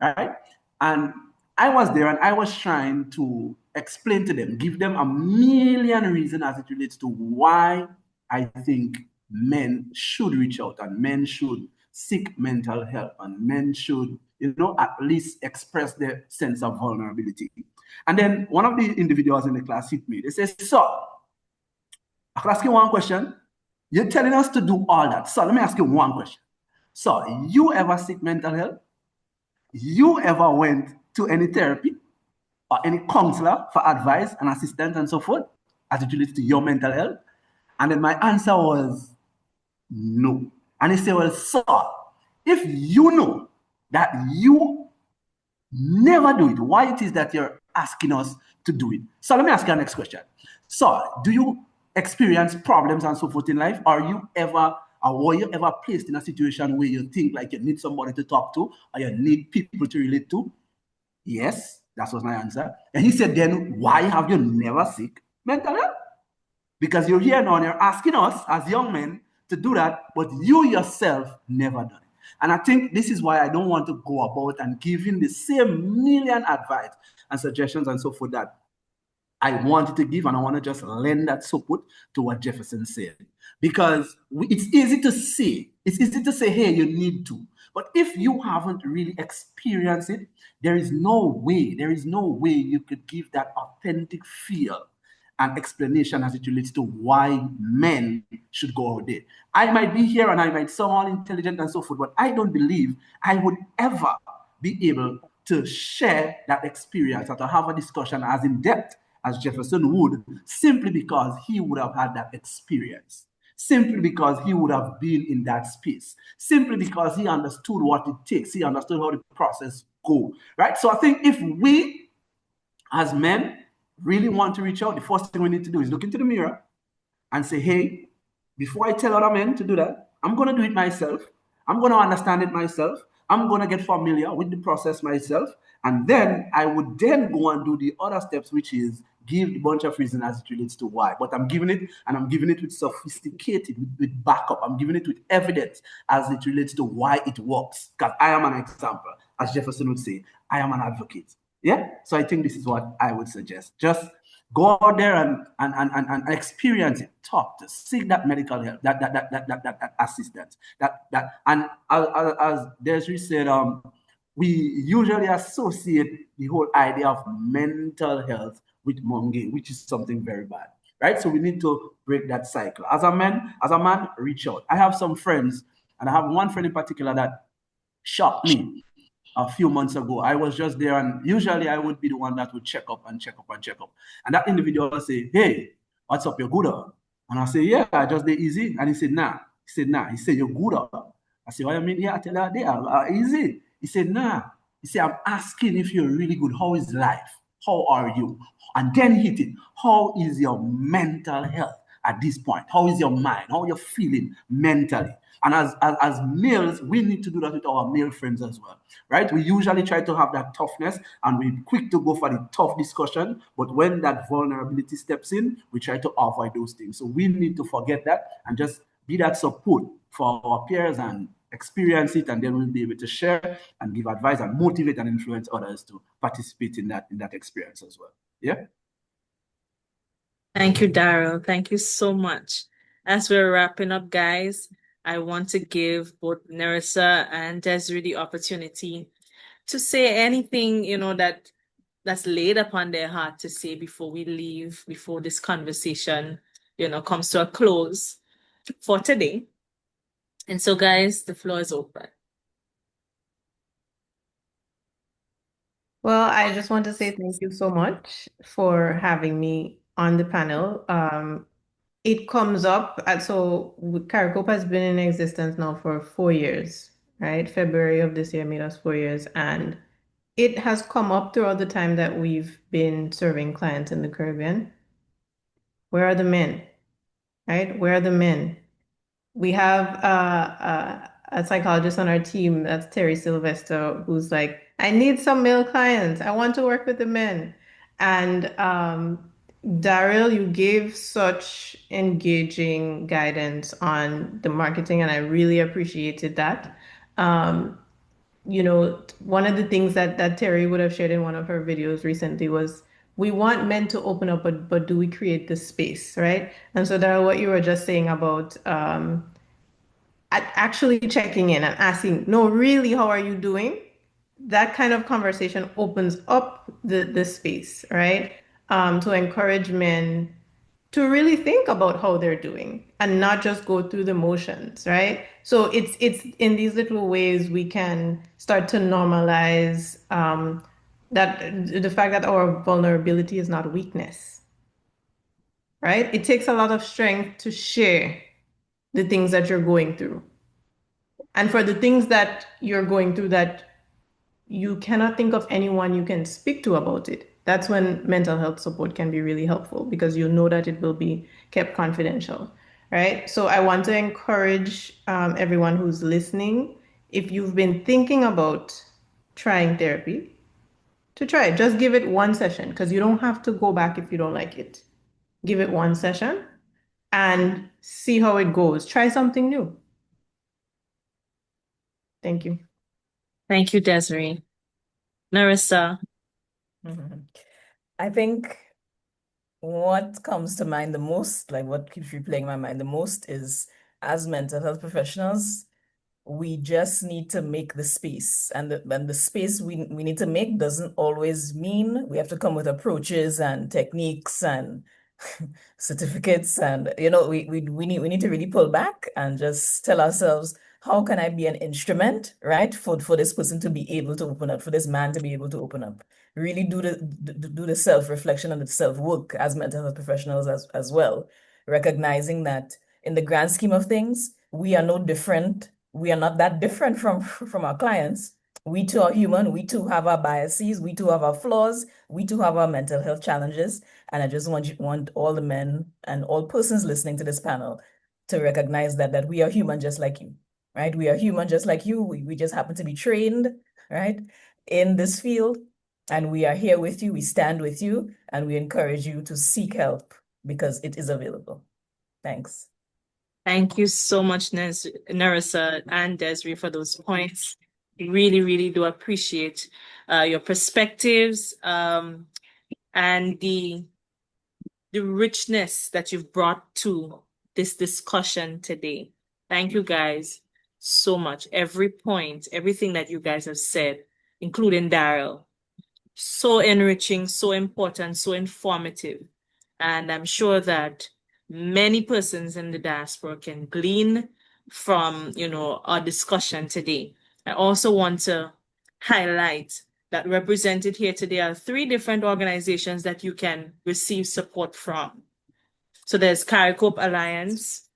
Right? And I was there and I was trying to explain to them, give them a million reasons as it relates to why I think men should reach out and men should seek mental help and men should, at least express their sense of vulnerability. And then one of the individuals in the class hit me. They said, "So, I can ask you one question. You're telling us to do all that. So let me ask you one question. So you ever seek mental help? You ever went to any therapy or any counselor for advice and assistance and so forth as it relates to your mental health?" And then my answer was no. And he said, "Well, sir, if you know that you never do it, why it is that you're asking us to do it?" So let me ask you the next question. So do you experience problems and so forth in life? Were you ever placed in a situation where you think like you need somebody to talk to or you need people to relate to? Yes, that was my answer. And he said, "Then why have you never seek mental health? Because you're here now and you're asking us as young men to do that, but you yourself never done it." And I think this is why I don't want to go about and giving the same million advice and suggestions and so forth that I wanted to give, and I want to just lend that support to what Jefferson said. Because it's easy to say, hey, you need to. But if you haven't really experienced it, there is no way you could give that authentic feel and explanation as it relates to why men should go out there. I might be here and I might sound all intelligent and so forth, but I don't believe I would ever be able to share that experience or to have a discussion as in depth as Jefferson would, simply because he would have had that experience, simply because he would have been in that space, simply because he understood what it takes, he understood how the process goes, right? So I think if we, as men, really want to reach out, the first thing we need to do is look into the mirror and say, hey, before I tell other men to do that, I'm going to do it myself. I'm going to understand it myself. I'm going to get familiar with the process myself. And then I would then go and do the other steps, which is give a bunch of reasons as it relates to why. But I'm giving it, and I'm giving it with sophisticated, with backup. I'm giving it with evidence as it relates to why it works. Because I am an example. As Jeverson would say, I am an advocate. Yeah? So I think this is what I would suggest. Just go out there and experience it. Talk to seek that medical help, that assistance. And as Desiree said, we usually associate the whole idea of mental health with money, which is something very bad. Right? So we need to break that cycle. As a man, reach out. I have some friends, and I have one friend in particular that shocked me a few months ago. I was just there, and usually I would be the one that would check up and check up and check up. And that individual would say, "Hey, what's up? You're good?" And I say, "Yeah, I just did easy." And he said, "Nah." He said, "Nah." He said, "You're good?" I said, "What do you mean?" Yeah, I tell her, "They easy." He said, "Nah." He said, "I'm asking if you're really good. How is life? How are you?" And then hit it. How is your mental health at this point? How is your mind? How are you feeling mentally? And as males, we need to do that with our male friends as well, right? We usually try to have that toughness and we're quick to go for the tough discussion. But when that vulnerability steps in, we try to avoid those things. So we need to forget that and just be that support for our peers and experience it. And then we'll be able to share and give advice and motivate and influence others to participate in that experience as well. Yeah. Thank you, Daryl. Thank you so much. As we're wrapping up, guys, I want to give both Nerissa and Desiree the opportunity to say anything, that's laid upon their heart to say before we leave, before this conversation, comes to a close for today. And so, guys, the floor is open. Well, I just want to say thank you so much for having me on the panel. It comes up, so CARICOP has been in existence now for 4 years, right? February of this year made us 4 years, and it has come up throughout the time that we've been serving clients in the Caribbean. Where are the men, right? Where are the men? We have a psychologist on our team, that's Terry Sylvester, who's like, I need some male clients. I want to work with the men. And Daryl, you gave such engaging guidance on the marketing, and I really appreciated that. One of the things that Terry would have shared in one of her videos recently was we want men to open up, but do we create the space, right? And so Daryl, what you were just saying about actually checking in and asking, no, really, how are you doing? That kind of conversation opens up the space, right? To encourage men to really think about how they're doing and not just go through the motions, right? So it's in these little ways we can start to normalize that the fact that our vulnerability is not weakness, right? It takes a lot of strength to share the things that you're going through. And for the things that you're going through that you cannot think of anyone you can speak to about it, that's when mental health support can be really helpful because you know that it will be kept confidential, right? So I want to encourage everyone who's listening, if you've been thinking about trying therapy, to try it. Just give it one session because you don't have to go back if you don't like it. Give it one session and see how it goes. Try something new. Thank you. Thank you, Desiree. Nerissa. I think what comes to mind the most, like what keeps replaying in my mind the most is as mental health professionals, we just need to make the space. And the space we need to make doesn't always mean we have to come with approaches and techniques and certificates. And we need to really pull back and just tell ourselves, how can I be an instrument, right, for this person to be able to open up, for this man to be able to open up? Really do the self-reflection and the self-work as mental health professionals as well, recognizing that in the grand scheme of things, we are no different. We are not that different from our clients. We too are human. We too have our biases. We too have our flaws. We too have our mental health challenges. And I just want all the men and all persons listening to this panel to recognize that we are human just like you. right? We are human just like you. We just happen to be trained, right, in this field. And we are here with you. We stand with you, and we encourage you to seek help because it is available. Thanks. Thank you so much, Nerissa and Desiree, for those points. Really, really do appreciate your perspectives and the richness that you've brought to this discussion today. Thank you guys so much. Every point, everything that you guys have said, including Daryl, so enriching, so important, so informative. And I'm sure that many persons in the diaspora can glean from, our discussion today. I also want to highlight that represented here today are 3 different organizations that you can receive support from. So there's CARICOP Alliance,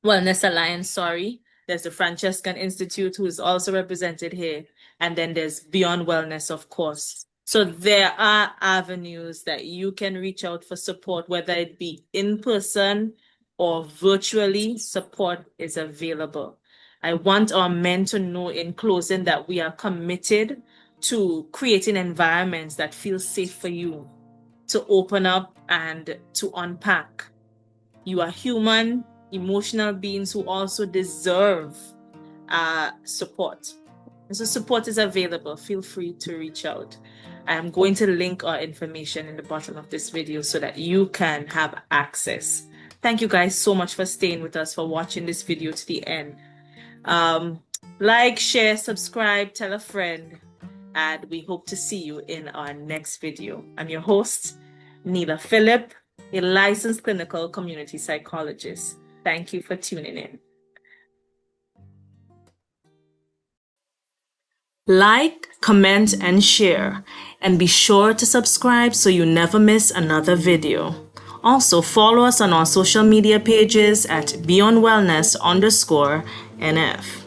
Wellness Alliance, sorry. There's the Francescan Institute, who is also represented here. And then there's Beyond Wellness, of course. So there are avenues that you can reach out for support, whether it be in person or virtually. Support is available. I want our men to know in closing that we are committed to creating environments that feel safe for you to open up and to unpack. You are human, emotional beings who also deserve support. And so support is available. Feel free to reach out. I'm going to link our information in the bottom of this video so that you can have access. Thank you guys so much for staying with us, for watching this video to the end. Like, share, subscribe, tell a friend, and we hope to see you in our next video. I'm your host, Neela Phillip, a licensed clinical community psychologist. Thank you for tuning in. Like, comment, and share, and be sure to subscribe so you never miss another video. Also, follow us on our social media pages at beyondwellness_NF.